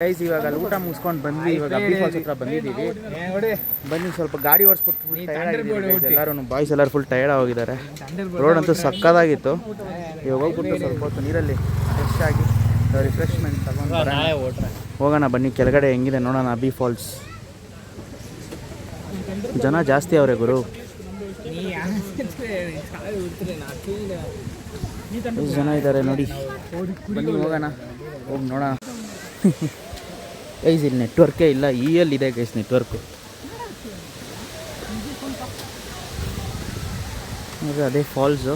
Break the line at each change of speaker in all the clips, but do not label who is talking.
Guys ಇವಾಗ ಅಲ್ಲಿ ಊಟ ಮುಗಿಸ್ಕೊಂಡು ಬಂದ್ವಿ. ಇವಾಗ ಅಬ್ಬಿ ಫಾಲ್ಸ್ ಹತ್ರ ಬಂದಿದ್ದೀವಿ. ಬನ್ನಿ ಸ್ವಲ್ಪ ಗಾಡಿ ಓಡಿಸ್ಬಿಟ್ಟು ಫುಲ್ ಟಯರ್ಡ್ ಆಗಿದ್ದೀವಿ ಎಲ್ಲರೂ. ಬಾಯ್ಸ್ ಎಲ್ಲರೂ ಫುಲ್ ಟಯರ್ಡ್ ಆಗಿದ್ದಾರೆ. ರೋಡ್ ಅಂತೂ ಸಕ್ಕದಾಗಿತ್ತು. ಇವಾಗ ಹೋಗ್ಬಿಟ್ಟು ಸ್ವಲ್ಪ ಹೊತ್ತು ನೀರಲ್ಲಿ ಫ್ರೆಶ್ ಆಗಿ ರಿಫ್ರೆಶ್ಮೆಂಟ್ ತಗೊಂಡು ಹೋಗೋಣ ಬನ್ನಿ. ಕೆಳಗಡೆ ಹೆಂಗಿದೆ ನೋಡೋಣ ಅಬ್ಬಿ ಫಾಲ್ಸ್. ಜನ ಜಾಸ್ತಿ ಅವರೇ ಗುರು. ಎಷ್ಟು ಜನ ಇದ್ದಾರೆ ನೋಡಿ. ಬನ್ನಿ ಹೋಗೋಣ, ಹೋಗಿ ನೋಡೋಣ. ಗೈಸ್ ಇಲ್ಲಿ ನೆಟ್ವರ್ಕೇ ಇಲ್ಲ. ಇದೆ ಗೈಸ್ ನೆಟ್ವರ್ಕು. ಅದೇ ಫಾಲ್ಸು.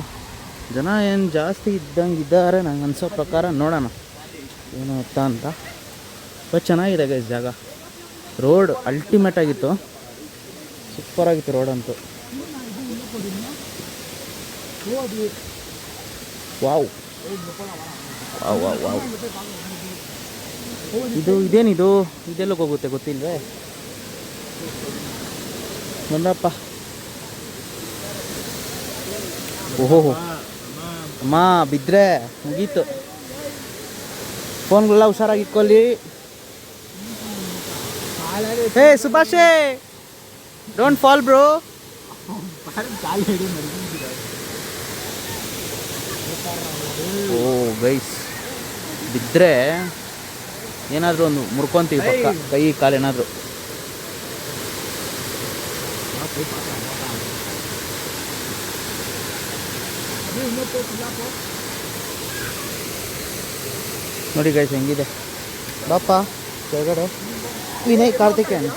ಜನ ಏನು ಜಾಸ್ತಿ ಇದ್ದಂಗೆ ಇದ್ದಾರೆ ನಂಗೆ ಅನ್ಸೋ ಪ್ರಕಾರ. ನೋಡೋಣ ಏನು ಅಂತ. ಬಟ್ ಚೆನ್ನಾಗಿದೆ ಗೈಸ್ ಜಾಗ. ರೋಡ್ ಅಲ್ಟಿಮೇಟ್ ಆಗಿತ್ತು, ಸೂಪರಾಗಿತ್ತು ರೋಡ್ ಅಂತೂ. Wow wow wow wow. ಇದೇನಿದು? ಇದೆಲ್ಲಕ್ಕೆ ಹೋಗುತ್ತೆ ಗೊತ್ತಿಲ್ವೇ? ಬಂದಪ್ಪ. ಓಹೋ ಅಮ್ಮ, ಬಿದ್ದರೆ ಮುಗೀತು. ಫೋನ್ಗಳೆಲ್ಲ ಹುಷಾರಾಗಿ ಇಟ್ಕೊಳ್ಳಿ. ಹೇ ಸುಭಾಷೇ, don't fall bro. Oh guys, ಬಿದ್ದರೆ ಏನಾದರೂ ಒಂದು ಮುರ್ಕೊಂತೀವಿ ಪಕ್ಕ, ಕೈ ಕಾಲು ಏನಾದರೂ. ನೋಡಿ ಗೈಸ್ ಹೆಂಗಿದೆ. ಬಾಪ ಕೆಳಗಡೆ ವಿನಯ್ ಕಾರ್ತಿಕೇಯನ್.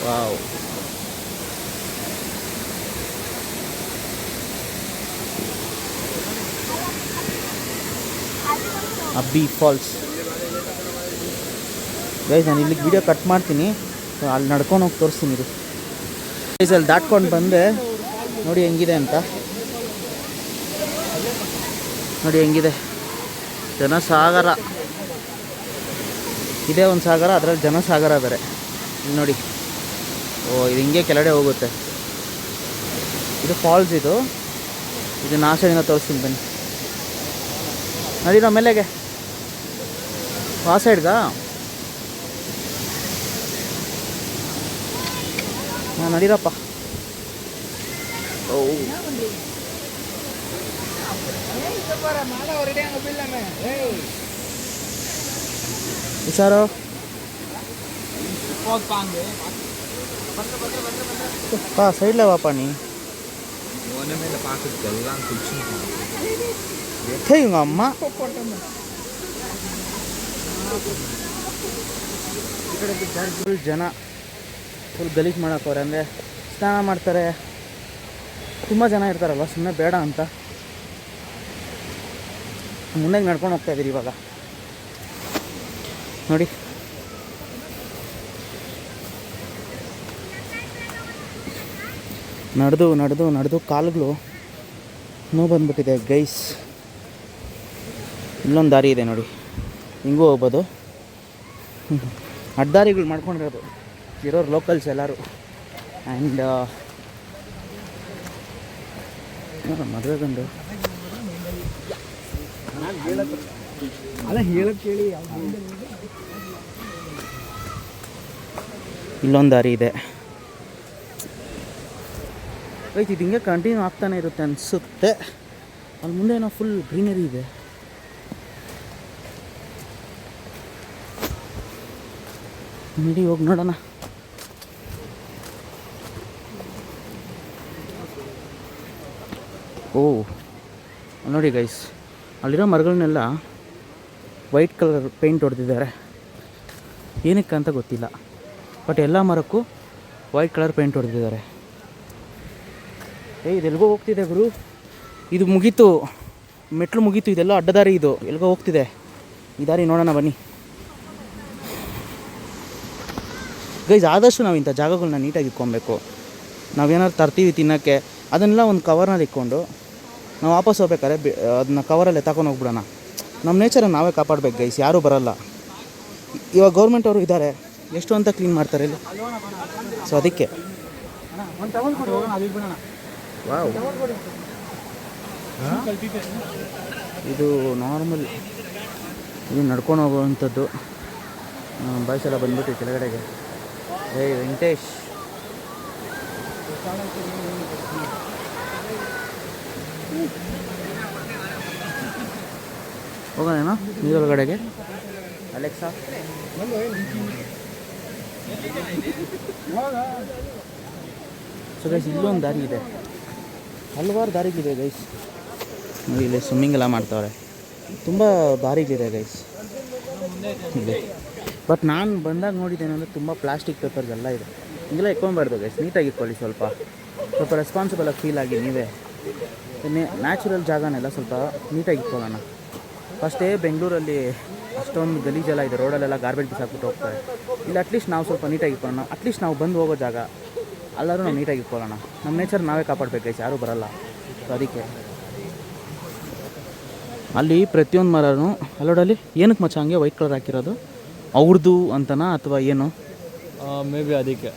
ವಾವ್. ಅಬ್ಬಿ ಫಾಲ್ಸ್ ಗೈಸ್. ನಾನು ಇಲ್ಲಿಗೆ ವಿಡಿಯೋ ಕಟ್ ಮಾಡ್ತೀನಿ, ಅಲ್ಲಿ ನಡ್ಕೊಂಡು ಹೋಗಿ ತೋರಿಸ್ತೀನಿ. ಇದು ಗೈಸ್ ಅಲ್ಲಿ ದಾಟ್ಕೊಂಡು ಬಂದೆ. ನೋಡಿ ಹೆಂಗಿದೆ ಅಂತ. ನೋಡಿ ಹೆಂಗಿದೆ ಜನಸಾಗರ. ಇದೇ ಒಂದು ಸಾಗರ, ಅದರಲ್ಲಿ ಜನಸಾಗರ ಬೇರೆ. ಇಲ್ಲಿ ನೋಡಿ. ಓ ಇದು ಹಿಂಗೆ ಕೆಳಗಡೆ ಹೋಗುತ್ತೆ. ಇದು ಫಾಲ್ಸ್. ಇದು ನಾಶದಿಂದ ತೋರಿಸ್ತೀನಿ ಬನ್ನಿ. ನಡೀರೋ ಮೇಲೆಗೆ ಆ ಸೈಡ್ಗಾ? ಹಾಂ ನಡೀರಪ್ಪ. ಓ ಹುಷಾರು. ಸೈಡ್ಲೇ ವಾಪ ನೀ ಅಮ್ಮ. ಫುಲ್ ಜನ, ಫುಲ್ ಗಲೀಜು ಮಾಡೋಕ್ಕವ್ರೆ. ಅಂದರೆ ಸ್ನಾನ ಮಾಡ್ತಾರೆ, ತುಂಬ ಜನ ಇರ್ತಾರಲ್ವ, ಸುಮ್ಮನೆ ಬೇಡ ಅಂತ ಮುಂದೆ ನಡ್ಕೊಂಡು ಹೋಗ್ತಾ ಇದ್ದೀರಿ ಇವಾಗ. ನೋಡಿ ನಡೆದು ನಡೆದು ನಡೆದು ಕಾಲುಗಳು ನೋವು ಬಂದ್ಬಿಟ್ಟಿದೆ ಗೈಸ್. ಇಲ್ಲೊಂದು ದಾರಿ ಇದೆ ನೋಡಿ, ಹಿಂಗೂ ಹೋಗ್ಬೋದು. ಅಡ್ಡದಾರಿಗಳು ಮಾಡ್ಕೊಂಡಿರೋದು ಇರೋರು ಲೋಕಲ್ಸ್ ಎಲ್ಲರೂ. ಆ್ಯಂಡ್ ಮದುವೆ ಗಂಡು ಇಲ್ಲೊಂದು ದಾರಿ ಇದೆ. ಇದು ಹಿಂಗೆ ಕಂಟಿನ್ಯೂ ಆಗ್ತಾನೆ ಇರುತ್ತೆ ಅನಿಸುತ್ತೆ. ಅಲ್ಲಿ ಮುಂದೆ ಏನೋ ಫುಲ್ ಗ್ರೀನರಿ ಇದೆ. ನಡಿ ಹೋಗಿ ನೋಡೋಣ. ಓ ನೋಡಿ ಗೈಸ್, ಅಲ್ಲಿರೋ ಮರಗಳನ್ನೆಲ್ಲ ವೈಟ್ ಕಲರ್ ಪೇಂಟ್ ಹೊಡೆದಿದ್ದಾರೆ. ಏನಕ್ಕೆ ಅಂತ ಗೊತ್ತಿಲ್ಲ, ಬಟ್ ಎಲ್ಲ ಮರಕ್ಕೂ ವೈಟ್ ಕಲರ್ ಪೇಂಟ್ ಹೊಡೆದಿದ್ದಾರೆ. ಇದೆಲ್ಗೋ ಹೋಗ್ತಿದೆ ಗುರು. ಇದು ಮುಗೀತು, ಮೆಟ್ಲು ಮುಗೀತು. ಇದೆಲ್ಲ ಅಡ್ಡದಾರಿ. ಇದು ಎಲ್ಗೋ ಹೋಗ್ತಿದೆ. ಈ ದಾರಿ ನೋಡೋಣ ಬನ್ನಿ ಗೈಸ್. ಆದಷ್ಟು ನಾವು ಇಂಥ ಜಾಗಗಳನ್ನ ನೀಟಾಗಿ ಇಟ್ಕೊಬೇಕು. ನಾವೇನಾದ್ರು ತರ್ತೀವಿ ತಿನ್ನೋಕ್ಕೆ, ಅದನ್ನೆಲ್ಲ ಒಂದು ಕವರ್ನಲ್ಲಿ ಇಟ್ಕೊಂಡು ನಾವು ವಾಪಸ್ ಹೋಗ್ಬೇಕಾದ್ರೆ ಅದನ್ನ ಕವರಲ್ಲಿ ತಗೊಂಡು ಹೋಗ್ಬಿಡೋಣ. ನಮ್ಮ ನೇಚರನ್ನು ನಾವೇ ಕಾಪಾಡಬೇಕು ಗೈಸ್, ಯಾರೂ ಬರೋಲ್ಲ. ಇವಾಗ ಗೌರ್ಮೆಂಟ್ ಅವರು ಇದ್ದಾರೆ, ಎಷ್ಟು ಅಂತ ಕ್ಲೀನ್ ಮಾಡ್ತಾರೆ ಇಲ್ಲಿ. ಸೊ ಅದಕ್ಕೆ ವಾವ್ ಇದು ನಾರ್ಮಲ್ ಇದು ನಡ್ಕೊಂಡು ಹೋಗುವಂಥದ್ದು. ಬಾಯ್ಸ್ ಎಲ್ಲ ಬಂದ್ಬಿಟ್ಟು ಕೆಳಗಡೆಗೆ. ವೆಂಕಟೇಶ್ ಹೋಗೋಣ ನೀರೊಳಗಡೆಗೆ. ಅಲೆಕ್ಸಾ ಸೊ ಗೈಸ್ ಇಲ್ಲೊಂದು ದಾರಿ ಇದೆ, ಹಲವಾರು ದಾರಿಗಳಿದೆ ಗೈಸ್. ನೋಡಿ ಇಲ್ಲಿ ಸ್ವಿಮ್ಮಿಂಗ್ ಎಲ್ಲ ಮಾಡ್ತಾವ್ರೆ, ತುಂಬ ದಾರಿಗಳಿದೆ ಗೈಸ್ ಇದೆ. ಬಟ್ ನಾನು ಬಂದಾಗ ನೋಡಿದ್ದೇನೆಂದರೆ ತುಂಬ ಪ್ಲಾಸ್ಟಿಕ್ ಪೇಪರ್ಸ್ ಎಲ್ಲ ಇದೆ. ಹಿಂಗೆಲ್ಲ ಇಟ್ಕೊಬಾರ್ದು ಗೈಸ್, ನೀಟಾಗಿ ಇಟ್ಕೊಳ್ಳಿ. ಸ್ವಲ್ಪ ರೆಸ್ಪಾನ್ಸಿಬಲಾಗಿ ಫೀಲ್ ಆಗಿ ನೀವೇ ನ್ಯಾಚುರಲ್ ಜಾಗನೆಲ್ಲ ಸ್ವಲ್ಪ ನೀಟಾಗಿ ಇಟ್ಕೊಳ್ಳೋಣ. ಫಸ್ಟೇ ಬೆಂಗಳೂರಲ್ಲಿ ಅಷ್ಟೊಂದು ಗಲೀಜೆಲ್ಲ ಇದೆ, ರೋಡಲ್ಲೆಲ್ಲ ಗಾರ್ಬೇಜ್ ಬಿಸಾಕ್ಬಿಟ್ಟು ಹೋಗ್ತಾರೆ. ಇಲ್ಲ ಅಟ್ಲೀಸ್ಟ್ ನಾವು ಸ್ವಲ್ಪ ನೀಟಾಗಿ ಇಟ್ಕೊಳ್ಳೋಣ. ಅಟ್ಲೀಸ್ಟ್ ನಾವು ಬಂದು ಹೋಗೋ ಜಾಗ ಎಲ್ಲರೂ ನಾವು ನೀಟಾಗಿ ಇಟ್ಕೊಳ್ಳೋಣ. ನಮ್ಮ ನೇಚರ್ ನಾವೇ ಕಾಪಾಡಬೇಕು ಗೈಸ್, ಯಾರೂ ಬರೋಲ್ಲ. ಸೊ ಅದಕ್ಕೆ ಅಲ್ಲಿ ಪ್ರತಿಯೊಂದು ಮರನೂ ಅಲ್ಲೋಡಲ್ಲಿ ಏನಕ್ಕೆ ಮಚ್ಚ ಹಂಗೆ ವೈಟ್ ಕಲರ್ ಹಾಕಿರೋದು ಅವ್ರದ್ದು ಅಂತನಾ ಅಥವಾ ಏನು?
ಮೇ ಬಿ ಅದಕ್ಕೆ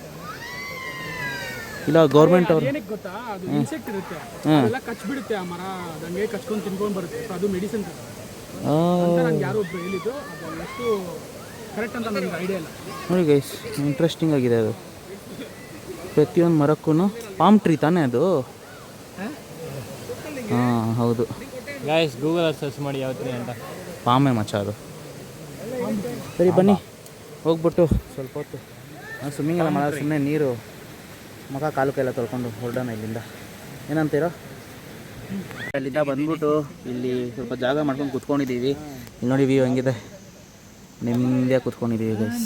ಇಲ್ಲ ಗೌರ್ಮೆಂಟ್ ಅವ್ರು
ಏನಕ್ಕೆ ಗೊತ್ತಾ, ಅದು ಇನ್ಸೆಕ್ಟ್ ಇರುತ್ತೆ, ಅದೆಲ್ಲ ಕಚ್ಬಿಡುತ್ತೆ ಆ ಮರ, ಅದಂಗೆ ಕಚ್ಕೊಂಡು ತಿನ್ಕೊಂಡು ಬರುತ್ತೆ. ಸೊ ಅದು ಮೆಡಿಸಿನ್ ಅಂತ ನಂಗೆ ಯಾರೋ ಒಬ್ರು ಹೇಳಿದ್ದು. ಅದು ಎಷ್ಟು ಕರೆಕ್ಟ್ ಅಂತ ನನಗೆ ಐಡಿಯಾ ಇಲ್ಲ.
ನೋಡಿ ಗೈಸ್, ಇಂಟ್ರೆಸ್ಟಿಂಗ್ ಆಗಿದೆ ಅದು. ಪ್ರತಿಯೊಂದು ಮರಕ್ಕೂ ಪಾಮ್ ಟ್ರೀ ತಾನೇ ಅದು? ಹಾಂ ಹೌದು
ಗೈಸ್, ಗೂಗಲ್ ಸರ್ಚ್ ಮಾಡಿ ಯಾವ ಟ್ರೀ ಅಂತ.
ಪಾಮೇ ಮಚ್ಚ ಅದು. ಸರಿ ಬನ್ನಿ ಹೋಗ್ಬಿಟ್ಟು ಸ್ವಲ್ಪ ಹೊತ್ತು ಸ್ವಿಮ್ಮಿಂಗ್ ಎಲ್ಲ ಮಾಡೋದು, ಸುಮ್ಮನೆ ನೀರು ಮುಖ ಕಾಲು ಕೈಲ್ಲ ತೊಳ್ಕೊಂಡು ಹೊರಡೋಣ ಇಲ್ಲಿಂದ. ಏನಂತೀರೋ? ಅಲ್ಲಿಂದ ಬಂದ್ಬಿಟ್ಟು ಇಲ್ಲಿ ಸ್ವಲ್ಪ ಜಾಗ ಮಾಡ್ಕೊಂಡು ಕೂತ್ಕೊಂಡಿದ್ದೀವಿ. ಇಲ್ಲಿ ನೋಡಿ ವ್ಯೂ ಹೆಂಗಿದೆ, ನೆಮ್ಮದಿಯಾಗಿ ಕೂತ್ಕೊಂಡಿದ್ದೀವಿ ಗೈಸ್,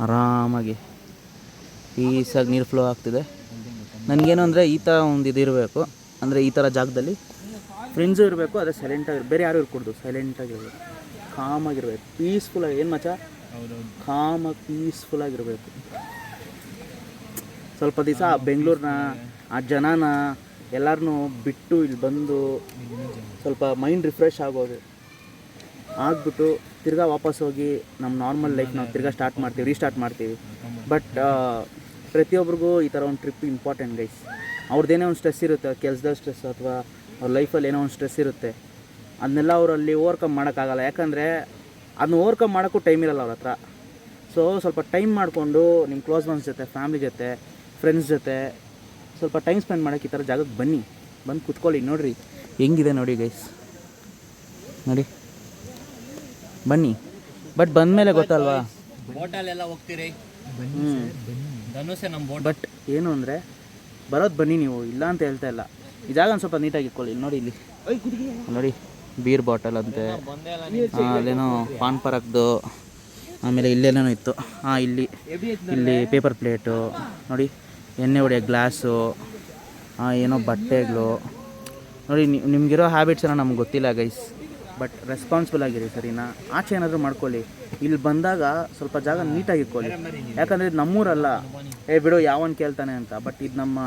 ಆರಾಮಾಗಿ ಪೀಸಾಗಿ ನೀರು ಫ್ಲೋ ಆಗ್ತಿದೆ. ನನಗೇನು ಅಂದರೆ ಈ ಥರ ಒಂದು ಇದು ಇರಬೇಕು, ಅಂದರೆ ಈ ಥರ ಜಾಗದಲ್ಲಿ ಫ್ರೆಂಡ್ಸು ಇರಬೇಕು, ಅದೇ ಸೈಲೆಂಟಾಗಿ, ಬೇರೆ ಯಾರು ಇರ್ಕೊಡ್ದು, ಸೈಲೆಂಟಾಗಿರ್ಬೇಕು, ಕಾಮಾಗಿರ್ಬೇಕು, ಪೀಸ್ಫುಲ್ಲಾಗಿ. ಏನು ಮಚ್ಚ? ಕಾಮಾಗಿ ಪೀಸ್ಫುಲ್ಲಾಗಿರಬೇಕು. ಸ್ವಲ್ಪ ದಿವಸ ಬೆಂಗಳೂರನ್ನ ಆ ಜನನ ಎಲ್ಲರನ್ನೂ ಬಿಟ್ಟು ಇಲ್ಲಿ ಬಂದು ಸ್ವಲ್ಪ ಮೈಂಡ್ ರಿಫ್ರೆಶ್ ಆಗೋದು ಆಗಿಬಿಟ್ಟು ತಿರ್ಗಾ ವಾಪಸ್ ಹೋಗಿ ನಮ್ಮ ನಾರ್ಮಲ್ ಲೈಫ್ ನಾವು ತಿರ್ಗಾ ಸ್ಟಾರ್ಟ್ ಮಾಡ್ತೀವಿ, ರೀಸ್ಟಾರ್ಟ್ ಮಾಡ್ತೀವಿ. ಬಟ್ ಪ್ರತಿಯೊಬ್ಬರಿಗೂ ಈ ಥರ ಒಂದು ಟ್ರಿಪ್ ಇಂಪಾರ್ಟೆಂಟ್ ಗೈಸ್. ಅವ್ರದ್ದೇನೋ ಒಂದು ಸ್ಟ್ರೆಸ್ ಇರುತ್ತೆ, ಕೆಲಸದ ಸ್ಟ್ರೆಸ್ ಅಥವಾ ಅವ್ರ ಲೈಫಲ್ಲಿ ಏನೋ ಒಂದು ಸ್ಟ್ರೆಸ್ ಇರುತ್ತೆ, ಅದನ್ನೆಲ್ಲ ಅವರಲ್ಲಿ ಓವರ್ಕಮ್ ಮಾಡೋಕ್ಕಾಗಲ್ಲ. ಯಾಕಂದರೆ ಅದನ್ನ ಓವರ್ಕಮ್ ಮಾಡೋಕ್ಕೂ ಟೈಮ್ ಇರಲ್ಲ ಅವ್ರ ಹತ್ರ. ಸೊ ಸ್ವಲ್ಪ ಟೈಮ್ ಮಾಡಿಕೊಂಡು ನಿಮ್ಮ ಕ್ಲೋಸ್ ಒನ್ಸ್ ಜೊತೆ, ಫ್ಯಾಮಿಲಿ ಜೊತೆ, ಫ್ರೆಂಡ್ಸ್ ಜೊತೆ ಸ್ವಲ್ಪ ಟೈಮ್ ಸ್ಪೆಂಡ್ ಮಾಡೋಕ್ಕೆ ಈ ಥರ ಜಾಗಕ್ಕೆ ಬನ್ನಿ, ಬಂದು ಕುತ್ಕೊಳ್ಳಿ. ನೋಡಿರಿ ಹೆಂಗಿದೆ ನೋಡಿ ಗೈಸ್, ನೋಡಿ ಬನ್ನಿ. ಬಟ್ ಬಂದಮೇಲೆ ಗೊತ್ತಲ್ವಾ,
ಬೋಟಲ್ಲೆಲ್ಲ ಹೋಗ್ತೀರಿ. ಧನುಷೆ ನಮ್ಮ ಬೋಟ್.
ಬಟ್ ಏನು ಅಂದರೆ ಬರೋದು ಬನ್ನಿ ನೀವು, ಇಲ್ಲ ಅಂತ ಹೇಳ್ತಾ ಇಲ್ಲ. ಈ ಜಾಗ ಒಂದು ಸ್ವಲ್ಪ ನೀಟಾಗಿ ಇಟ್ಕೊಳ್ಳಿ. ನೋಡಿ ಇಲ್ಲಿ ನೋಡಿ ಬೀರ್ ಬಾಟಲ್ ಅಂತೆ, ಅಲ್ಲೇನೋ ಪಾನ್ ಪರಾಗ್ದು, ಆಮೇಲೆ ಇಲ್ಲೇನೇನೋ ಇತ್ತು. ಇಲ್ಲಿ ಪೇಪರ್ ಪ್ಲೇಟು ನೋಡಿ, ಎಣ್ಣೆ ಹೊಡೆಯೋ ಗ್ಲಾಸು, ಏನೋ ಬಟ್ಟೆಗಳು ನೋಡಿ. ನಿಮಗಿರೋ ಹ್ಯಾಬಿಟ್ಸ್ ಏನೋ ನಮ್ಗೆ ಗೊತ್ತಿಲ್ಲ ಗೈಸ್, ಬಟ್ ರೆಸ್ಪಾನ್ಸಿಬಲ್ ಆಗಿರಿ ಸರಿನಾ. ಆಚೆ ಏನಾದರೂ ಮಾಡ್ಕೊಳ್ಳಿ, ಇಲ್ಲಿ ಬಂದಾಗ ಸ್ವಲ್ಪ ಜಾಗ ನೀಟಾಗಿ ಇಟ್ಕೊಳ್ಳಿ. ಯಾಕಂದರೆ ಇದು ನಮ್ಮೂರಲ್ಲ, ಬಿಡು ಯಾವನ್ ಕೇಳ್ತಾನೆ ಅಂತ. ಬಟ್ ಇದು ನಮ್ಮ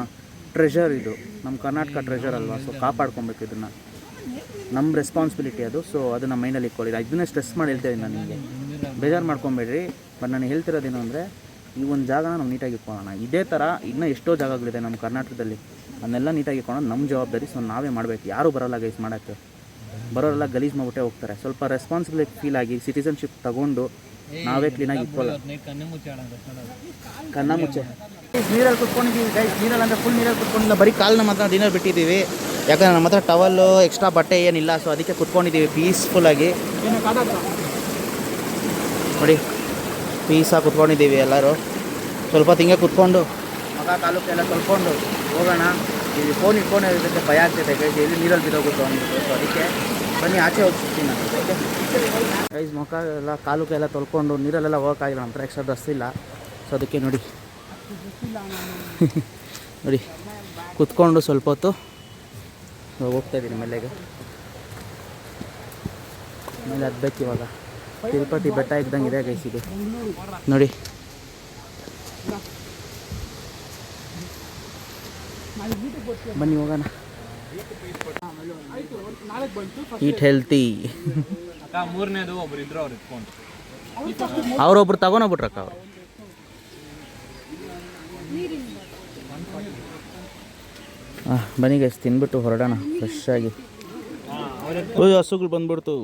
ಟ್ರೆಷರ್, ಇದು ನಮ್ಮ ಕರ್ನಾಟಕ ಟ್ರೆಷರ್ ಅಲ್ವಾ. ಸೊ ಕಾಪಾಡ್ಕೊಬೇಕು, ಇದನ್ನು ನಮ್ಮ ರೆಸ್ಪಾನ್ಸಿಬಿಲಿಟಿ ಅದು. ಸೊ ಅದನ್ನು ಮೈಂಡಲ್ಲಿ ಇಟ್ಕೊಳ್ಳಿ. ಇದನ್ನೇ ಸ್ಟ್ರೆಸ್ ಮಾಡಿ ಹೇಳ್ತಾ ಇದ್ದೀನಿ ನಾನು, ನಿಮಗೆ ಬೇಜಾರು ಮಾಡ್ಕೊಬೇಡ್ರಿ. ಬಟ್ ನಾನು ಹೇಳ್ತಿರೋದೇನು ಅಂದರೆ, ಈ ಒಂದು ಜಾಗನ ನಾವು ನೀಟಾಗಿ ಇಟ್ಕೊಳ್ಳೋಣ. ಇದೇ ಥರ ಇನ್ನೂ ಎಷ್ಟೋ ಜಾಗಗಳಿದೆ ನಮ್ಮ ಕರ್ನಾಟಕದಲ್ಲಿ, ಅದನ್ನೆಲ್ಲ ನೀಟಾಗಿ ಇಟ್ಕೊಳ್ಳೋದು ನಮ್ಮ ಜವಾಬ್ದಾರಿ. ಸೊ ನಾವೇ ಮಾಡಬೇಕು, ಯಾರೂ ಬರೋಲ್ಲ ಗೈಸ್ ಮಾಡೋಕ್ಕೆ. ಬರೋರೆಲ್ಲ ಗಲೀಜು ಮಾಡಿಬಿಟ್ಟೆ ಹೋಗ್ತಾರೆ. ಸ್ವಲ್ಪ ರೆಸ್ಪಾನ್ಸಿಬಿಲಿಟಿ ಫೀಲ್ ಆಗಿ ಸಿಟಿಸನ್ಶಿಪ್ ತಗೊಂಡು ನಾವೇ ಕ್ಲೀನಾಗಿ ಇಟ್ಕೊಳ್ಳೋ. ಕಣ್ಣ ಮುಚ್ಚೆ ನೀರಲ್ಲಿ ಕುತ್ಕೊಂಡಿದ್ದೀವಿ ಗೈಸ್. ನೀರಲ್ಲಿ ಅಂದರೆ ಫುಲ್ ನೀರಲ್ಲಿ ಕುತ್ಕೊಂಡಿಲ್ಲ, ಬರೀ ಕಾಲನ್ನ ಮಾತ್ರ ಡಿನ್ನರ್ ಬಿಟ್ಟಿದ್ದೀವಿ. ಯಾಕಂದರೆ ನಮ್ಮ ಹತ್ರ ಟವಲ್ಲು ಎಕ್ಸ್ಟ್ರಾ ಬಟ್ಟೆ ಏನಿಲ್ಲ. ಸೊ ಅದಕ್ಕೆ ಕುತ್ಕೊಂಡಿದ್ದೀವಿ ಪೀಸ್ಫುಲ್ಲಾಗಿ. ನೋಡಿ ಪೀಸಾಗಿ ಕುತ್ಕೊಂಡಿದ್ದೀವಿ ಎಲ್ಲರೂ. ಸ್ವಲ್ಪ ಹೊತ್ತು ಹಿಂಗೆ ಕುತ್ಕೊಂಡು ಮಗ ಕಾಲು ಎಲ್ಲ ತೊಳ್ಕೊಂಡು ಹೋಗೋಣ. ಇಲ್ಲಿ ಫೋನ್ ಇಟ್ಕೊಂಡಿರೋದಕ್ಕೆ ಭಯ ಆಗ್ತಿದೆ ಗೈಸ್, ಎಲ್ಲಿ ನೀರಲ್ಲಿ ಬಿದ್ದೋಗುತ್ತೆ ಅಂದ್ಬಿಟ್ಟು. ಸೊ ಅದಕ್ಕೆ ಬನ್ನಿ ಆಚೆ ಹೋಗ್ತೀನಿ ನಾನು. ಓಕೆ ಗೈಸ್, ಮುಖ ಎಲ್ಲ ಕಾಲು ಎಲ್ಲ ತೊಳ್ಕೊಂಡು ನೀರಲ್ಲೆಲ್ಲ ಹೋಗೋಕ್ಕಾಗಿಲ್ಲ, ನಮ್ಮ ಹತ್ರ ಎಕ್ಸ್ಟ್ರಾ ಡ್ರೆಸ್ ಇಲ್ಲ. ಸೊ ಅದಕ್ಕೆ ನೋಡಿ ನೋಡಿ ಕುತ್ಕೊಂಡು ಸ್ವಲ್ಪ ಹೊತ್ತು ಹೋಗ್ತಾಯಿದ್ದೀನಿ ಮೇಲೆಗೆ. ಆಮೇಲೆ ಹತ್ಬೇಕು ಇವಾಗ. ತಿರುಪತಿ ಬೆಟ್ಟ ಇದ್ದಂಗೆ ಇದೆ ಗೈಸ್ ಇದು ನೋಡಿ. ಬನ್ನಿ ಹೋಗೋಣ. ಈಟ್ ಹೆಲ್ತಿ.
ಮೂರನೇದು ಒಬ್ರು ಇದ್ರು, ಅವ್ರು ಇಟ್ಕೊಂಡು
ಅವರೊಬ್ರು ತಗೊಂಡೋಗ್ಬಿಟ್ರಕ್ಕ ಅವರು. ಬನ್ನಿ ಗೈಸ್, ತಿನ್ಬಿಟ್ಟು ಹೊರಡೋಣ ಫ್ರೆಶ್ ಆಗಿ. ಓಯ್ ಹಸುಗಳು ಬಂದ್ಬಿಡ್ತು.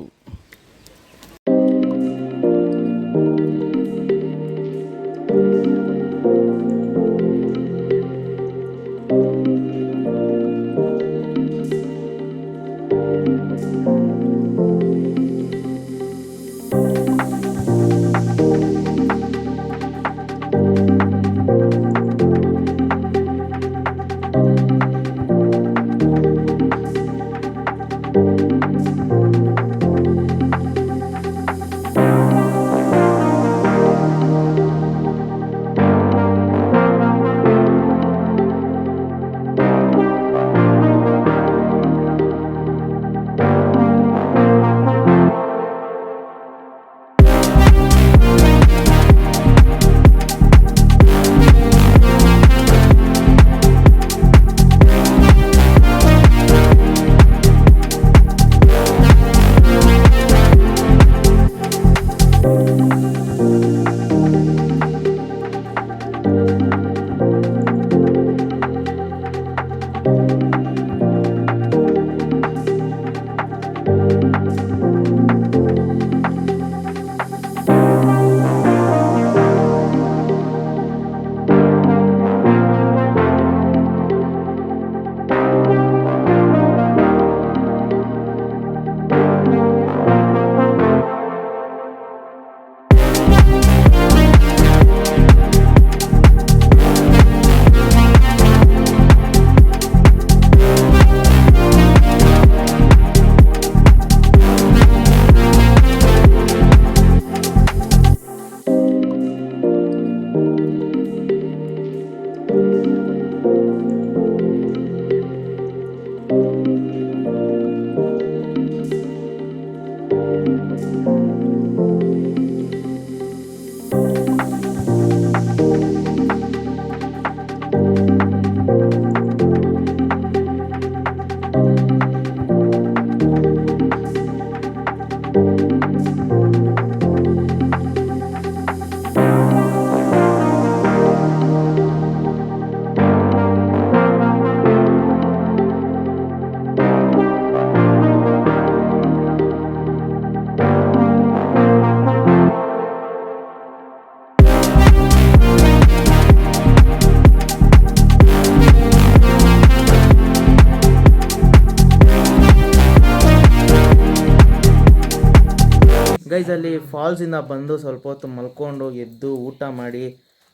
ಗೈಸ್ ಅಲ್ಲಿ ಫಾಲ್ಸಿಂದ ಬಂದು ಸ್ವಲ್ಪ ಹೊತ್ತು ಮಲ್ಕೊಂಡು ಎದ್ದು ಊಟ ಮಾಡಿ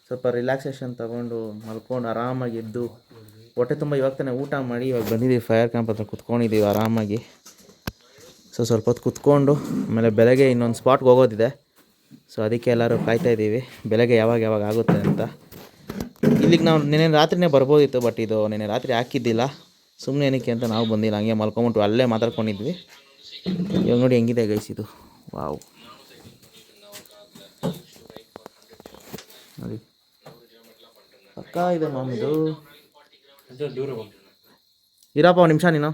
ಸ್ವಲ್ಪ ರಿಲ್ಯಾಕ್ಸೇಷನ್ ತೊಗೊಂಡು ಮಲ್ಕೊಂಡು ಆರಾಮಾಗಿ ಎದ್ದು ಹೊಟ್ಟೆ ತುಂಬ ಇವಾಗ ತಾನೇ ಊಟ ಮಾಡಿ ಇವಾಗ ಬಂದಿದ್ದೀವಿ ಫೈರ್ ಕ್ಯಾಂಪ್ ಹತ್ರ ಕುತ್ಕೊಂಡಿದ್ದೀವಿ ಆರಾಮಾಗಿ. ಸೊ ಸ್ವಲ್ಪ ಹೊತ್ತು ಕುತ್ಕೊಂಡು ಆಮೇಲೆ ಬೆಳಗ್ಗೆ ಇನ್ನೊಂದು ಸ್ಪಾಟ್ಗೆ ಹೋಗೋದಿದೆ. ಸೊ ಅದಕ್ಕೆ ಎಲ್ಲರೂ ಕಾಯ್ತಾಯಿದ್ದೀವಿ ಬೆಳಗ್ಗೆ ಯಾವಾಗ ಆಗುತ್ತೆ ಅಂತ. ಇಲ್ಲಿಗೆ ನಾವು ನೆನ್ನೆ ರಾತ್ರಿನೇ ಬರ್ಬೋದಿತ್ತು, ಬಟ್ ಇದು ನೆನ್ನೆ ರಾತ್ರಿ ಹಾಕಿದ್ದಿಲ್ಲ. ಸುಮ್ಮನೆ ಏನಕ್ಕೆ ಅಂತ ನಾವು ಬಂದಿಲ್ಲ, ಹಂಗೆ ಮಲ್ಕೊಂಬಿಟ್ಟು ಅಲ್ಲೇ ಮಾತಾಡ್ಕೊಂಡಿದ್ವಿ. ಇವಾಗ ನೋಡಿ ಹೆಂಗಿದೆ ಗೈಸ್ ಇದು, ವಾವ್ ನೋಡಿ ಪಕ್ಕಾ ಇದೆ ಮಾಮಿದು. ಇರಪ್ಪ ಒಂದು ನಿಮಿಷ ನೀನು.